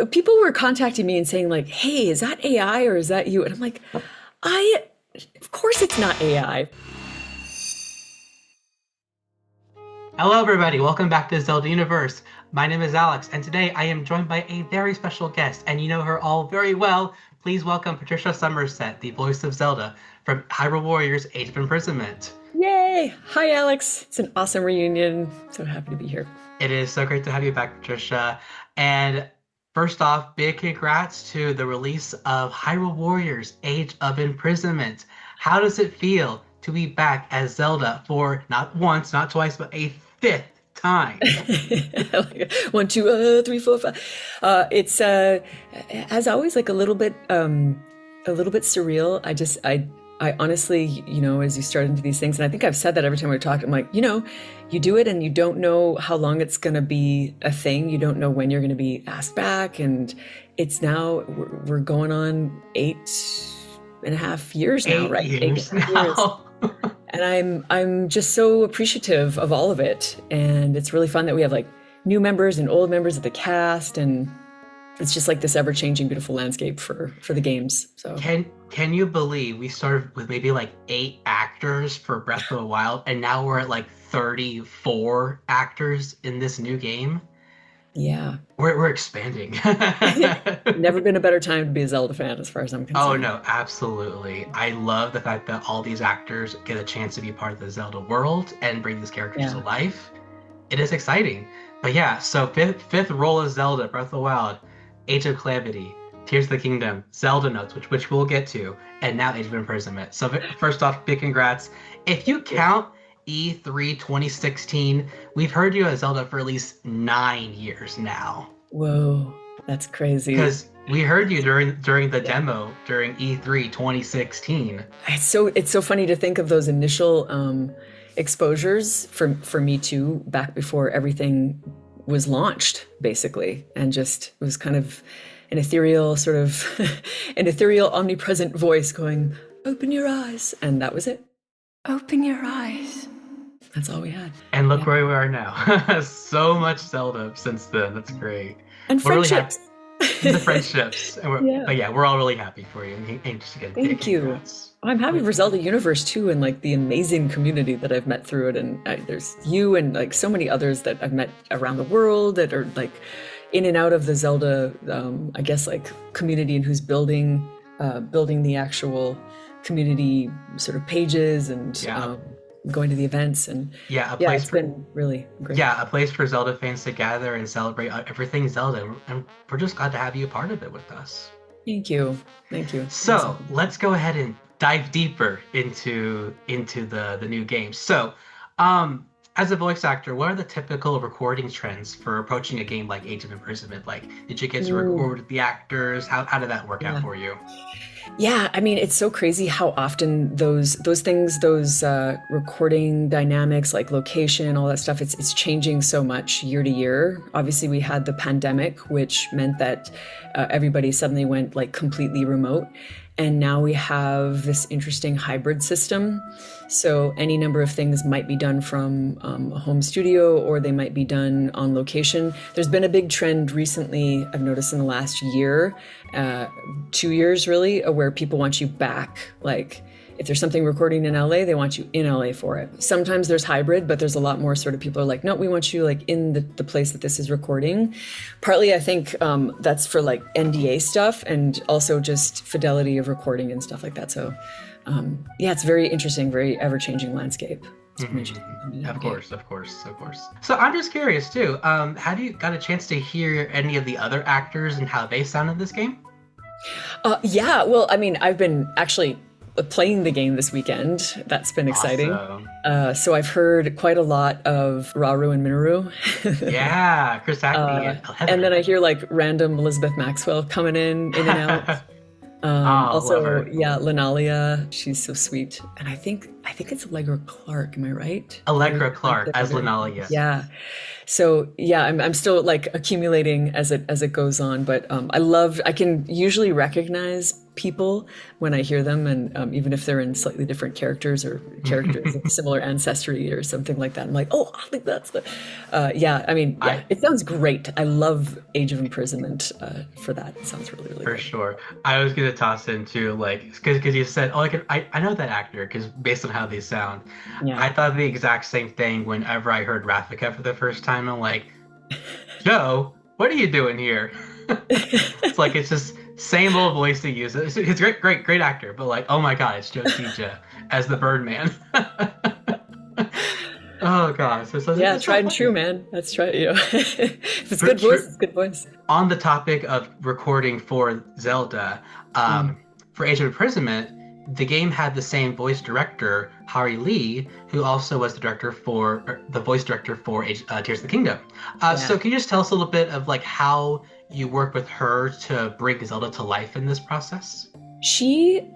people were contacting me and saying like, "Hey, is that AI or is that you?" And I'm like, of course it's not AI. Hello, everybody. Welcome back to Zelda Universe. My name is Alex, and today I am joined by a very special guest, and you know her all very well. Please welcome Patricia Summersett, the voice of Zelda from Hyrule Warriors: Age of Imprisonment. Yay! Hi, Alex. It's an awesome reunion. So happy to be here. It is so great to have you back, Patricia. And first off, big congrats to the release of Hyrule Warriors: Age of Imprisonment. How does it feel to be back as Zelda for not once, not twice, but a fifth time? One, two, three, four, five. It's as always like a little bit surreal. I honestly, as you start into these things, and I think I've said that every time we talk, I'm like, you do it and you don't know how long it's going to be a thing. You don't know when you're going to be asked back. And it's now, we're going on 8.5 years now, right? 8.5 years. And I'm just so appreciative of all of it. And it's really fun that we have like new members and old members of the cast, and it's just like this ever-changing, beautiful landscape for the games. So can you believe we started with maybe like 8 actors for Breath of the Wild, and now we're at like 34 actors in this new game? Yeah, we're expanding. Never been a better time to be a Zelda fan, as far as I'm concerned. Oh no, absolutely. I love the fact that all these actors get a chance to be part of the Zelda world and bring these characters to life. It is exciting. But yeah, so fifth role as Zelda, Breath of the Wild, Age of Calamity, Tears of the Kingdom, Zelda Notes, which we'll get to, and now Age of Imprisonment. So first off, big congrats. If you count E3 2016, we've heard you as Zelda for at least 9 years now. Whoa, that's crazy. Because we heard you during the demo during E3 2016. It's so funny to think of those initial exposures for me too, back before everything was launched, basically, and just it was kind of an ethereal sort of an ethereal omnipresent voice going, "Open your eyes," and that was it. Open your eyes. That's all we had. And look where we are now. So much Zelda since then. That's great. And friendships. The friendships. And but yeah, we're all really happy for you. And just again, thank you. I'm happy for Zelda Universe too, and like the amazing community that I've met through it. And there's you and like so many others that I've met around the world that are like in and out of the Zelda, I guess like community, and who's building the actual community sort of pages and going to the events, and it's been really great. Yeah, a place for Zelda fans to gather and celebrate everything Zelda, and we're just glad to have you a part of it with us. Thank you. So let's go ahead and dive deeper into the new game. So as a voice actor, what are the typical recording trends for approaching a game like Age of Imprisonment? Like, did you get to record with the actors? How did that work out for you? Yeah, I mean, it's so crazy how often those things, recording dynamics, like location, all that stuff, it's changing so much year to year. Obviously, we had the pandemic, which meant that everybody suddenly went like completely remote. And now we have this interesting hybrid system. So any number of things might be done from a home studio, or they might be done on location. There's been a big trend recently, I've noticed in the last year, 2 years really, where people want you back. Like if there's something recording in LA, they want you in LA for it. Sometimes there's hybrid, but there's a lot more sort of people are like, no, we want you like in the place that this is recording. Partly, I think that's for like NDA stuff, and also just fidelity of recording and stuff like that. So it's very interesting, very ever-changing landscape. Of course. So I'm just curious too, have you got a chance to hear any of the other actors and how they sound in this game? Well, I mean, I've been actually playing the game this weekend. That's been exciting. Awesome. So I've heard quite a lot of Rauru and Minoru. Yeah, Chris Hackney. And then I hear like random Elizabeth Maxwell coming in and out. Also, Linalia, she's so sweet. And I think I think it's Allegra Clark. Am I right? Allegra Clark as Lunala, yes. Yeah. So yeah, I'm still like accumulating as it goes on, but I can usually recognize people when I hear them, and even if they're in slightly different characters or characters of similar ancestry or something like that, I'm like, oh, I think that's the, yeah. I mean, yeah, it sounds great. I love Age of Imprisonment for that. It sounds really, really For great. sure. I was gonna toss in too, like, because you said, oh, I know that actor, because based on how they sound. Yeah. I thought the exact same thing whenever I heard Rafika for the first time. I'm like, Joe, what are you doing here? It's like it's just same old voice to use. It's great actor, but like, oh my god, it's Joe Tija as the Birdman. Oh gosh, yeah, tried and true, man. That's right. You know, if it's good voice, it's good voice. On the topic of recording for Zelda, for Age of Imprisonment, the game had the same voice director, Hari Lee, who also was the voice director for Tears of the Kingdom. So can you just tell us a little bit of like how you work with her to bring Zelda to life in this process? She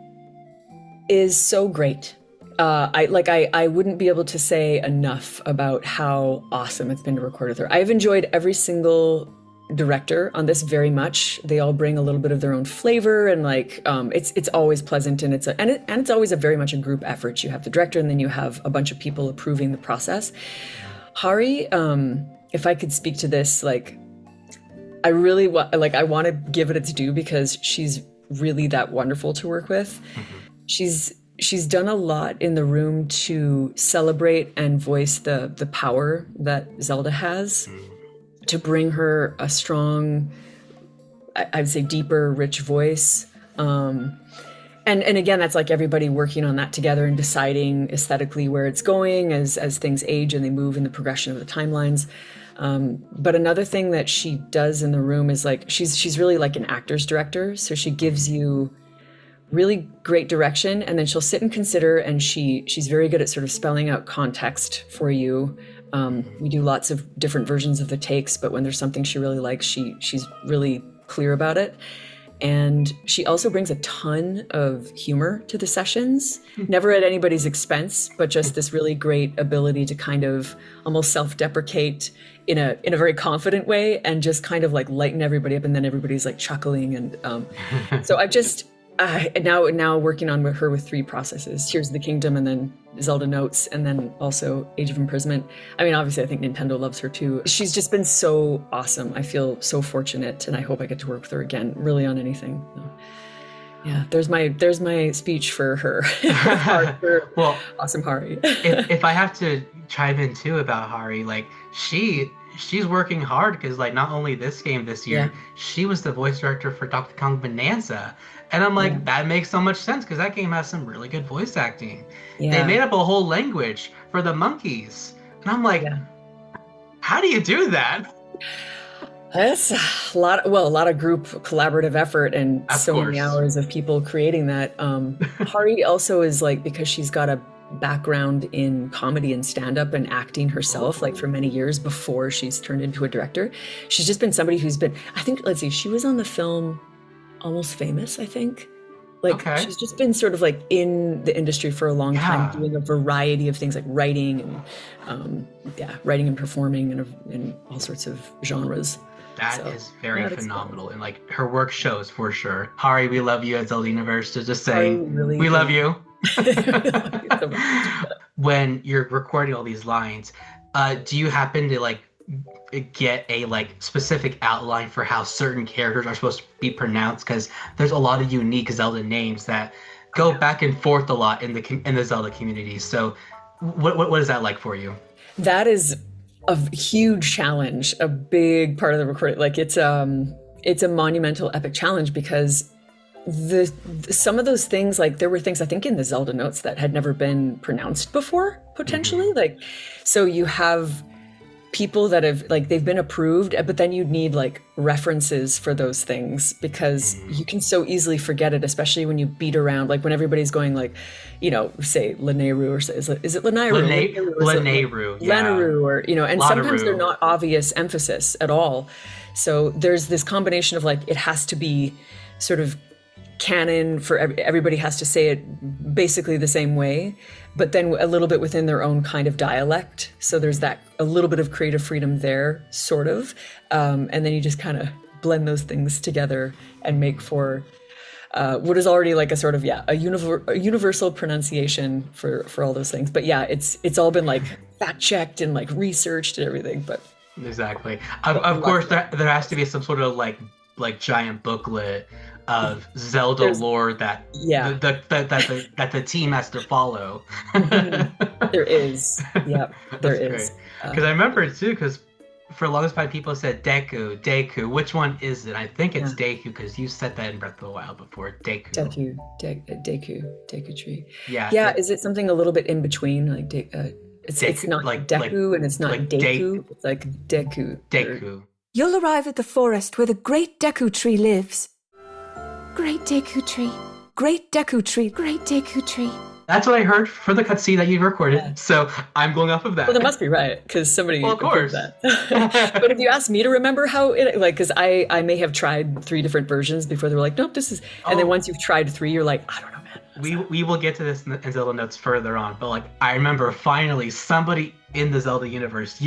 is so great. I wouldn't be able to say enough about how awesome it's been to record with her. I've enjoyed every single director on this very much. They all bring a little bit of their own flavor, and like it's always pleasant, and it's always a very much a group effort. You have the director, and then you have a bunch of people approving the process. Hari, if I could speak to this, like I really I want to give it its due, because she's really that wonderful to work with. She's done a lot in the room to celebrate and voice the power that Zelda has, to bring her a strong, I'd say deeper, rich voice. And again, that's like everybody working on that together and deciding aesthetically where it's going as things age and they move in the progression of the timelines. But another thing that she does in the room is like, she's really like an actor's director. So she gives you really great direction, and then she'll sit and consider, and she's very good at sort of spelling out context for you. We do lots of different versions of the takes, but when there's something she really likes, she's really clear about it. And she also brings a ton of humor to the sessions, never at anybody's expense, but just this really great ability to kind of almost self-deprecate in a very confident way, and just kind of like lighten everybody up, and then everybody's like chuckling. And so I've just now working on her with 3 processes: Tears of the Kingdom, and then Zelda Notes, and then also Age of Imprisonment. I mean, obviously, I think Nintendo loves her too. She's just been so awesome. I feel so fortunate, and I hope I get to work with her again, really on anything. So, yeah, there's my speech for her. Well, awesome Hari. if I have to chime in too about Hari, like she's working hard, because like not only this game this year, she was the voice director for Donkey Kong Bonanza. And I'm like, that makes so much sense, because that game has some really good voice acting. Yeah. They made up a whole language for the monkeys. And I'm like, how do you do that? That's a lot of group collaborative effort, and many hours of people creating that. Hari also is like, because she's got a background in comedy and stand-up and acting herself, like for many years before she's turned into a director. She's just been somebody who's been, I think, she was on the film Almost Famous, I think. Like, she's just been sort of like in the industry for a long time, doing a variety of things like writing and writing and performing in all sorts of genres. That is very phenomenal, and like her work shows for sure. Hari, we love you at Zelda Universe. To just say, we love you. When you're recording all these lines, do you happen to like get a like specific outline for how certain characters are supposed to be pronounced? Because there's a lot of unique Zelda names that go back and forth a lot in the Zelda community. So what is that like for you? That is a huge challenge, a big part of the recording. Like it's a monumental epic challenge, because some of those things, like there were things I think in the Zelda Notes that had never been pronounced before, potentially. Like, so you have people that have like, they've been approved, but then you need like references for those things, because you can so easily forget it, especially when you beat around, like when everybody's going like, you know, say Lanayru, or is it Lanayru? Lanayru, Lanayru, or, you know, and Lanayru. Sometimes they're not obvious emphasis at all. So there's this combination of like, it has to be sort of canon for everybody has to say it basically the same way, but then a little bit within their own kind of dialect. So there's that a little bit of creative freedom there, sort of. And then you just kind of blend those things together and make for what is already like a sort of, a universal pronunciation for all those things. But yeah, it's all been like fact checked and like researched and everything. But exactly. Of course, there has to be some sort of like giant booklet of Zelda lore that the team has to follow. There is, there is. Because I remember too, because for the longest time people said Deku. Which one is it? I think it's Deku, because you said that in Breath of the Wild before. Deku tree. Yeah. Is it something a little bit in between, like it's not like Deku and it's not like Deku. It's like Deku. You'll arrive at the forest where the great Deku tree lives. Great Deku tree. Great Deku tree. Great Deku tree. That's what I heard for the cutscene that you recorded, so I'm going off of that. Well, that must be right, because somebody of course. That. But if you ask me to remember how it, like, because I may have tried 3 different versions before they were like, nope, this is, and then once you've tried 3, you're like, I don't know, man. We will get to this in Zelda Notes further on, but like I remember finally somebody in the Zelda universe,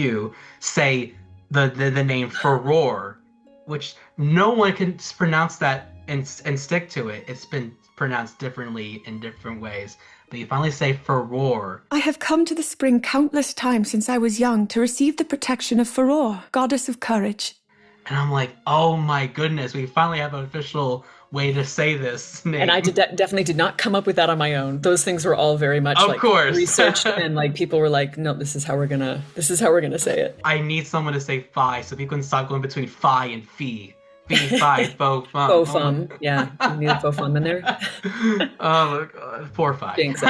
say the name Furore, which no one can pronounce that and stick to it. It's been pronounced differently in different ways. But you finally say Furore. I have come to the spring countless times since I was young to receive the protection of Furore, goddess of courage. And I'm like, oh my goodness, we finally have an official way to say this name. And I definitely did not come up with that on my own. Those things were all very much researched, and like people were like, no, this is how we're gonna say it. I need someone to say Fi so people can stop going between Fi and Fee. Fi, faux fum. Faux fum, yeah. You need a faux fum in there. Oh my god, poor Fi. Jinx.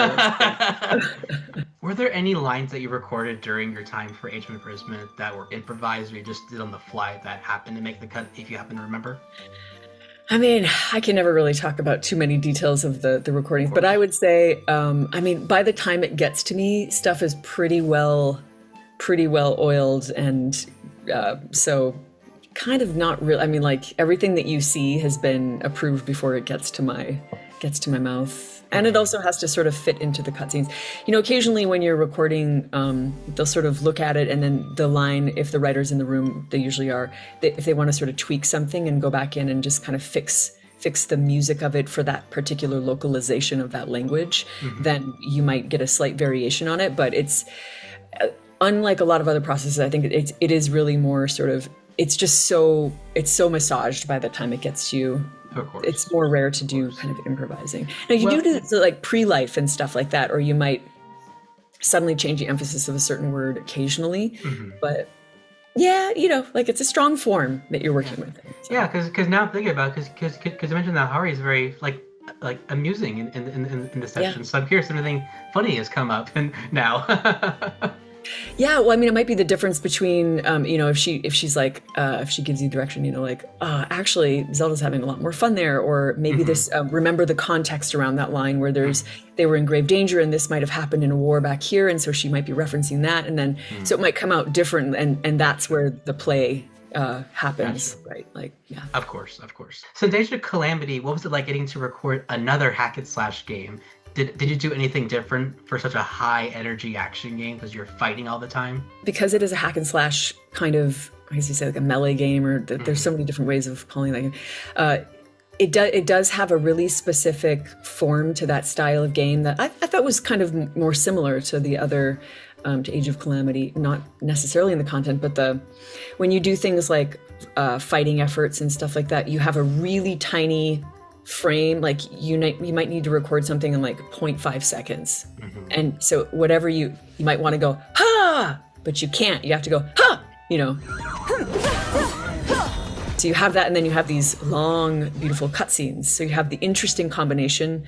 Were there any lines that you recorded during your time for Age of Imprisonment that were improvised or you just did on the fly that happened to make the cut, if you happen to remember? I mean, I can never really talk about too many details of the recordings, but I would say, I mean, by the time it gets to me, stuff is pretty well oiled, and so kind of not real. I mean, like everything that you see has been approved before it gets to my mouth, and it also has to sort of fit into the cutscenes. You know, occasionally when you're recording, they'll sort of look at it, and then the line, if the writer's in the room, they usually are, if they want to sort of tweak something and go back in and just kind of fix the music of it for that particular localization of that language, then you might get a slight variation on it. But it's unlike a lot of other processes. I think it is really more sort of, it's so massaged by the time it gets to you. Of course. It's more rare to do kind of improvising. Now you do like pre-life and stuff like that, or you might suddenly change the emphasis of a certain word occasionally. But yeah, you know, like it's a strong form that you're working with. So. Yeah, because now I'm thinking about it, because you mentioned that Hari is very like amusing in the session. Yeah. So I'm curious if anything funny has come up and now. Yeah, well, I mean, it might be the difference between, you know, if she's like, if she gives you direction, you know, like, actually, Zelda's having a lot more fun there, or maybe this, remember the context around that line where they were in grave danger, and this might have happened in a war back here, and so she might be referencing that, and then, so it might come out different, and that's where the play happens, right? Like, yeah. Of course. So in Age of Calamity, what was it like getting to record another hack and slash game? Did you do anything different for such a high energy action game because you're fighting all the time? Because it is a hack and slash kind of, I guess you say like a melee game, or there's so many different ways of calling that game. It does have a really specific form to that style of game that I thought was kind of more similar to the other, to Age of Calamity, not necessarily in the content, but when you do things like fighting efforts and stuff like that, you have a really tiny frame, like you might need to record something in like 0.5 seconds. And so whatever you might want to go, ha, but you can't, you have to go, ha, you know. So you have that, and then you have these long, beautiful cutscenes. So you have the interesting combination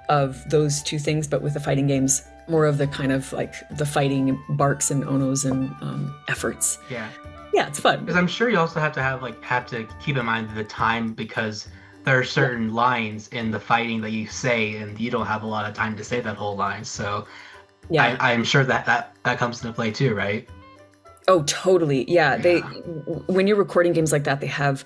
of those two things, but with the fighting games, more of the kind of like the fighting barks and onos and efforts. Yeah, it's fun. Because I'm sure you also have to keep in mind the time, because there are certain lines in the fighting that you say, and you don't have a lot of time to say that whole line. So yeah, I'm sure that comes into play too, right? Oh, totally. Yeah. When you're recording games like that, they have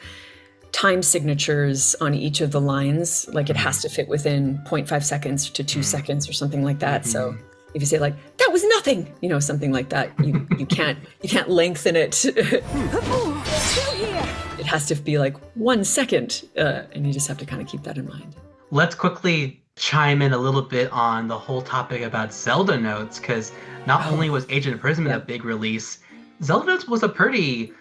time signatures on each of the lines. Like it has to fit within 0.5 seconds to 2 seconds or something like that. So if you say like, that was nothing, something like that, you can't lengthen it. It has to be like 1 second. And you just have to kind of keep that in mind. Let's quickly chime in a little bit on the whole topic about Zelda Notes, because not only was Age of Imprisonment a big release, Zelda Notes was a pretty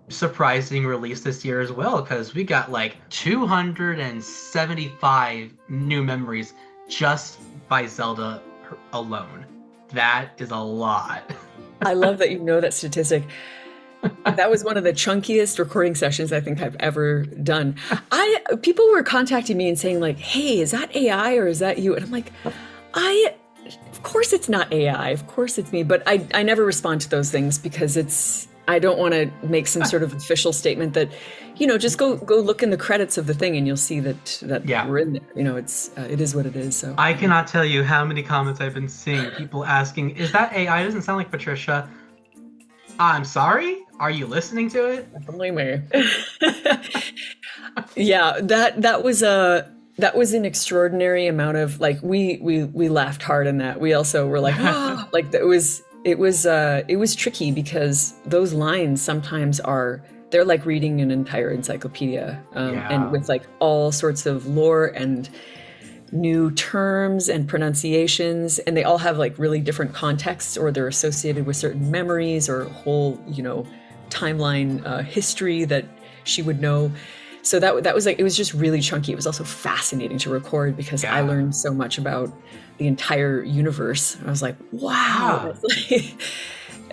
surprising release this year as well, because we got like 275 new memories just by Zelda alone. That is a lot. I love that you know that statistic. That was one of the chunkiest recording sessions I think I've ever done. People were contacting me and saying like, hey, is that AI or is that you? And I'm like, of course it's not AI, of course it's me. But I never respond to those things because I don't want to make some sort of official statement that, just go look in the credits of the thing and you'll see that we're in there. It is what it is. So I cannot tell you how many comments I've been seeing, people asking, is that AI? It doesn't sound like Patricia. I'm sorry? Are you listening to it? Definitely me. Yeah, that was an extraordinary amount of like we laughed hard in that. We also were like, like it was tricky because those lines sometimes they're like reading an entire encyclopedia, and with like all sorts of lore and new terms and pronunciations, and they all have like really different contexts, or they're associated with certain memories or whole timeline history that she would know. So that was like, it was just really chunky. It was also fascinating to record because I learned so much about the entire universe. I was like, wow.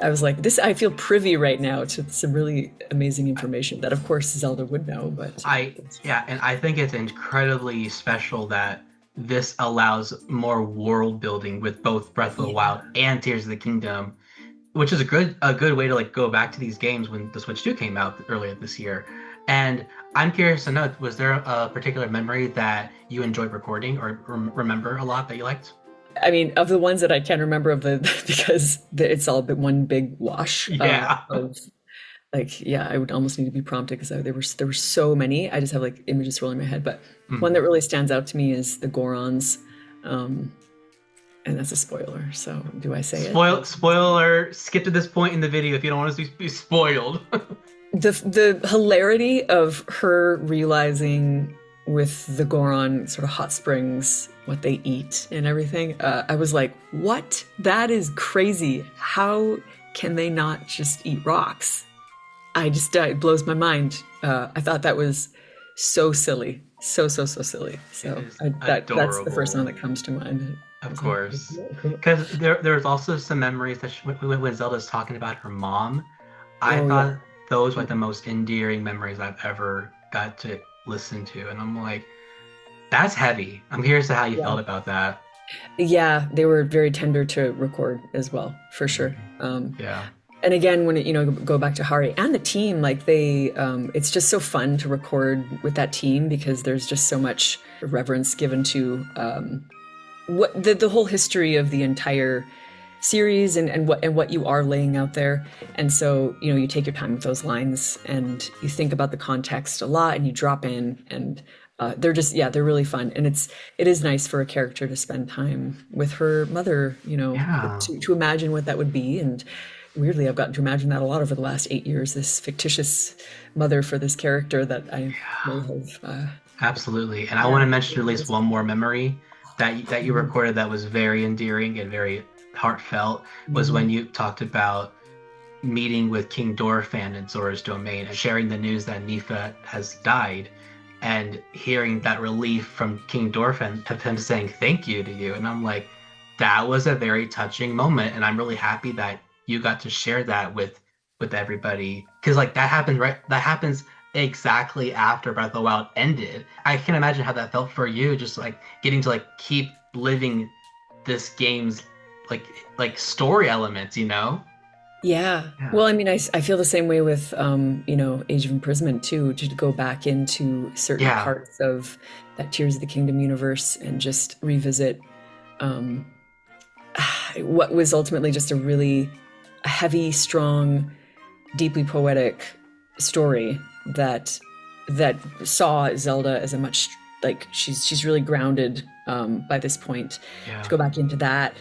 I was like, I feel privy right now to some really amazing information that of course Zelda would know, but and I think it's incredibly special that this allows more world building with both Breath of the Wild and Tears of the Kingdom, which is a good way to like go back to these games when the Switch 2 came out earlier this year. And I'm curious to know, was there a particular memory that you enjoyed recording or remember a lot that you liked? I mean, of the ones that I can remember because it's all one big wash. I would almost need to be prompted because there were so many. I just have like images rolling in my head, but one that really stands out to me is the Gorons, and that's a spoiler. So do I say it? Spoiler. Skip to this point in the video if you don't want to be spoiled. The hilarity of her realizing with the Goron sort of hot springs what they eat and everything. I was like, what? That is crazy. How can they not just eat rocks? It blows my mind. I thought that was so silly. So silly. So that's the first one that comes to mind. Of course. Because there's also some memories that when Zelda's talking about her mom, I thought those were like the most endearing memories I've ever got to listen to. And I'm like, that's heavy. I'm curious to how you felt about that. Yeah, they were very tender to record as well, for sure. And again, when go back to Hari and the team, like it's just so fun to record with that team because there's just so much reverence given to what the whole history of the entire series and what you are laying out there. And so you take your time with those lines and you think about the context a lot and you drop in and they're really fun. And it is nice for a character to spend time with her mother, to imagine what that would be. And weirdly, I've gotten to imagine that a lot over the last 8 years, this fictitious mother for this character that I really have. Absolutely. And I want to mention at least one more memory that you recorded that was very endearing and very heartfelt was when you talked about meeting with King Dorephan in Zora's Domain and sharing the news that Nifa has died and hearing that relief from King Dorephan of him saying thank you to you. And I'm like, that was a very touching moment. And I'm really happy that you got to share that with everybody. Because like that happens exactly after Breath of the Wild ended. I can imagine how that felt for you, just like getting to like keep living this game's like story elements, Yeah. Well, I mean, I feel the same way with Age of Imprisonment too, to go back into certain parts of that Tears of the Kingdom universe and just revisit what was ultimately just a really heavy, strong, deeply poetic story that that saw Zelda as a much, like, she's really grounded by this point. To go back into that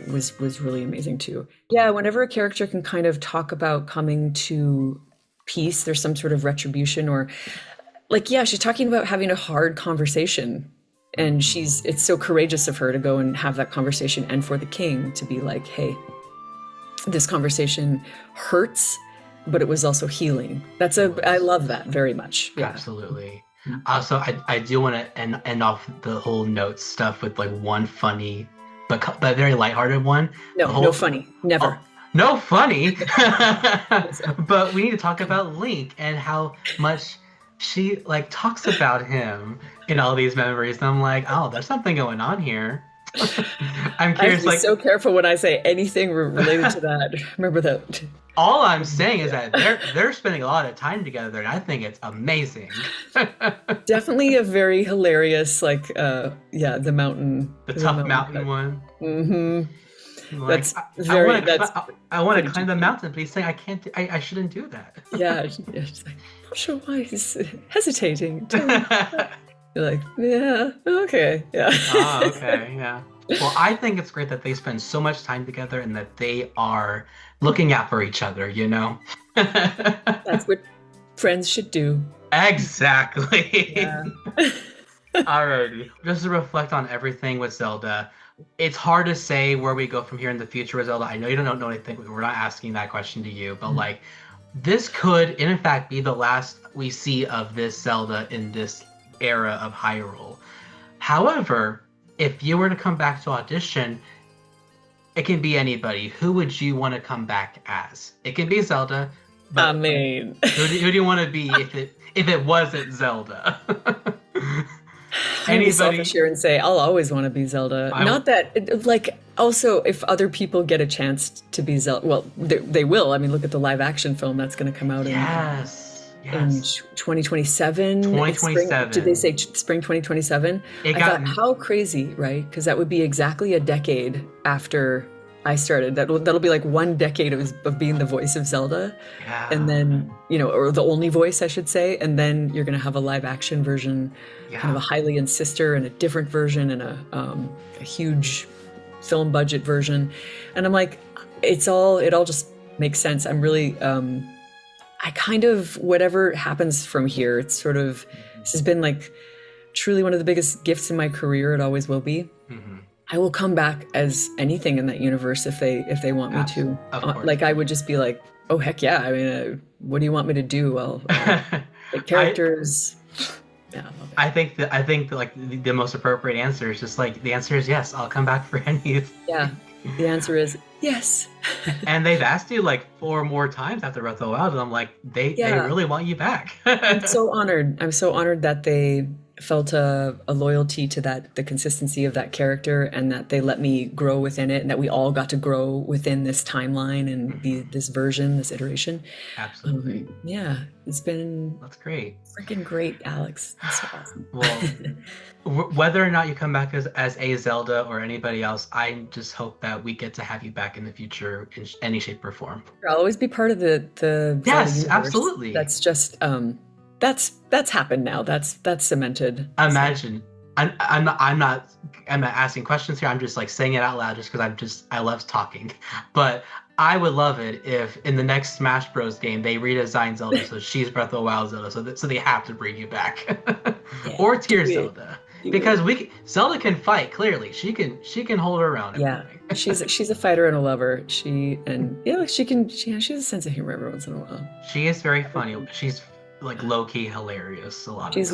was really amazing too. Yeah, whenever a character can kind of talk about coming to peace, there's some sort of retribution, or like, yeah, she's talking about having a hard conversation, and it's so courageous of her to go and have that conversation, and for the king to be like, hey, this conversation hurts, but it was also healing. I love that very much. Yeah. Absolutely. Also, I do want to end off the whole notes stuff with like one funny but very lighthearted one. No funny, never. No funny. But we need to talk about Link and how much she like talks about him in all these memories. And I'm like, oh, there's something going on here. I'm curious. I'm so careful when I say anything related to that. Remember that. All I'm saying is that they're spending a lot of time together, and I think it's amazing. Definitely a very hilarious, like, the mountain. The tough mountain one. Mm-hmm. Like, I want to climb the mountain, but he's saying I can't. I shouldn't do that. Yeah, she's like, I'm not sure why he's hesitating. You're like, yeah, okay, yeah. Oh, okay, yeah. Well, I think it's great that they spend so much time together and that they are looking out for each other, you know? That's what friends should do. Exactly. Yeah. Alrighty. Just to reflect on everything with Zelda, it's hard to say where we go from here in the future with Zelda. I know you don't know anything. We're not asking that question to you, but like, this could, in fact, be the last we see of this Zelda in this era of Hyrule. However, if you were to come back to audition, it can be anybody. Who would you want to come back as? It can be Zelda. But I mean, who do you want to be if it wasn't Zelda? I'm gonna be selfish here and say I'll always want to be Zelda. Not that, like, also if other people get a chance to be Zelda, well, they will. I mean, look at the live action film that's going to come out in 2027. 2027. Did they say spring 2027? I thought, how crazy, right? Because that would be exactly a decade after I started. That'll be like 1 decade of being the voice of Zelda. Yeah. And then, or the only voice, I should say. And then you're going to have a live action version, kind of a Hylian and sister, and a different version, and a huge film budget version. And I'm like, it all just makes sense. I'm really, I kind of, whatever happens from here, it's sort of, this has been like truly one of the biggest gifts in my career. It always will be. Mm-hmm. I will come back as anything in that universe if they want me to. Like, I would just be like, oh, heck yeah. I mean, what do you want me to do? Well, the characters. I think that like the most appropriate answer is just like, the answer is yes, I'll come back for anything. Yeah. The answer is yes. And they've asked you like 4 more times after Breath of the Wild, and I'm like, they really want you back. I'm so honored. I'm so honored that they felt a loyalty to the consistency of that character, and that they let me grow within it, and that we all got to grow within this timeline and this version, this iteration. Absolutely. It's been that's great. Freaking great, Alex. That's so awesome. Well, whether or not you come back as a Zelda or anybody else, I just hope that we get to have you back in the future in any shape or form. I'll always be part of the yes, universe. Absolutely. That's just that's happened now. That's cemented. Imagine. So. I'm not asking questions here. I'm just like saying it out loud just because I love talking. But I would love it if in the next Smash Bros. Game they redesign Zelda so she's Breath of the Wild Zelda, so they have to bring you back. Or Tears Zelda. Because Zelda can fight, clearly. She can hold her own. Yeah. She's a fighter and a lover. She has a sense of humor every once in a while. She is very funny. She's like low-key hilarious a lot. She's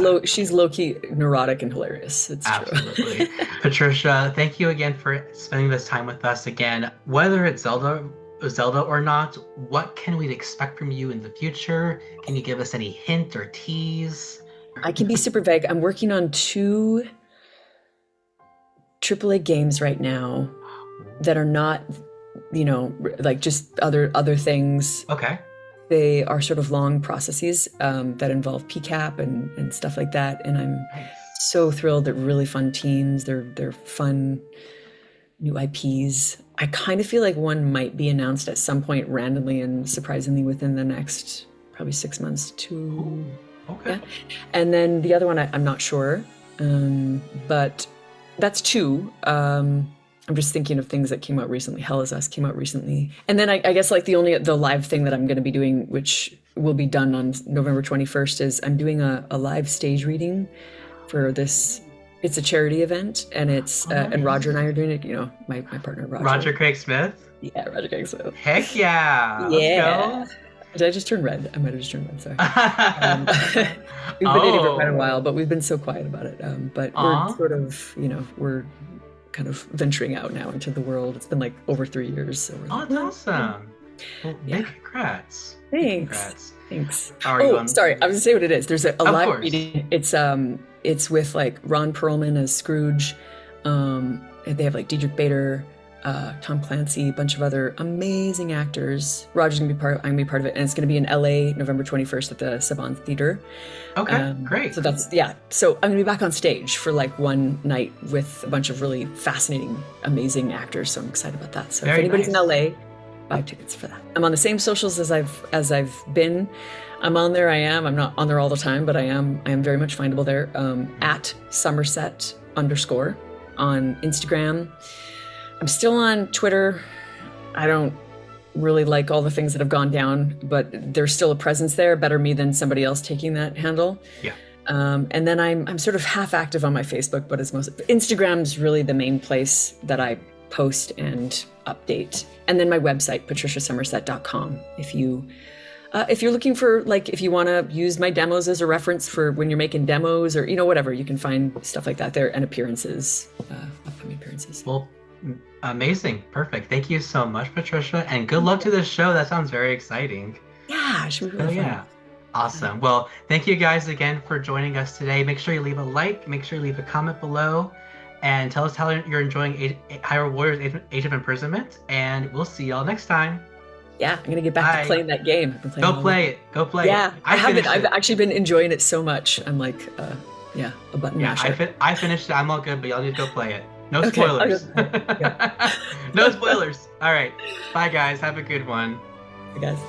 low-key neurotic and hilarious. It's absolutely. True. Patricia, thank you again for spending this time with us again. Whether it's Zelda or not, what can we expect from you in the future? Can you give us any hint or tease? I can be super vague. I'm working on 2 AAA games right now that are not, like just other things. Okay. They are sort of long processes that involve PCAP and stuff like that. And I'm so thrilled. They're really fun teams. They're fun new IPs. I kind of feel like one might be announced at some point randomly and surprisingly within the next probably 6 months to Okay. Yeah. And then the other one, I'm not sure, but that's 2. I'm just thinking of things that came out recently. Hell Is Us came out recently. And then I guess like the live thing that I'm going to be doing, which will be done on November 21st, is I'm doing a live stage reading for this. It's a charity event, and it's and Roger and I are doing it. You know, my partner Roger. Roger Craig Smith. Yeah, Roger Craig Smith. Heck yeah! Yeah. Let's go. Did I just turn red? I might have just turned red. Sorry. We've been dating for quite a while, but we've been so quiet about it. But we're sort of, we're kind of venturing out now into the world. It's been like over 3 years. So that's awesome. Well, big congrats. Thanks. Thanks. Sorry, I was gonna say what it is. There's a live reading. It's with like Ron Perlman as Scrooge. And they have like Diedrich Bader, Tom Clancy, a bunch of other amazing actors. Roger's gonna be I'm gonna be part of it, and it's gonna be in LA, November 21st at the Saban Theater. Okay, great. So So I'm gonna be back on stage for like one night with a bunch of really fascinating, amazing actors. So I'm excited about that. So if anybody's in LA, buy tickets for that. I'm on the same socials as I've been. I'm on there. I'm not on there all the time, but I am very much findable there. At Summersett _ on Instagram. I'm still on Twitter. I don't really like all the things that have gone down, but there's still a presence there. Better me than somebody else taking that handle. Yeah. And then I'm sort of half active on my Facebook, but it's Instagram's really the main place that I post and update. And then my website, patriciasummersett.com. If you're looking for, like, if you want to use my demos as a reference for when you're making demos or, whatever, you can find stuff like that there and appearances, upcoming appearances. Well, amazing. Perfect. Thank you so much, Patricia. And good luck to this show. That sounds very exciting. Yeah, it should be really fun. Yeah. Awesome. Well, thank you guys again for joining us today. Make sure you leave a like. Make sure you leave a comment below. And tell us how you're enjoying Hyrule Warriors Age of Imprisonment. And we'll see y'all next time. Yeah, I'm going to get back to playing that game. I've been playing Go play it. Yeah, I haven't. I've actually been enjoying it so much. I'm like, a button masher. I finished it. I'm all good, but y'all need to go play it. No spoilers. Okay. No spoilers. All right. Bye, guys. Have a good one. Bye, guys.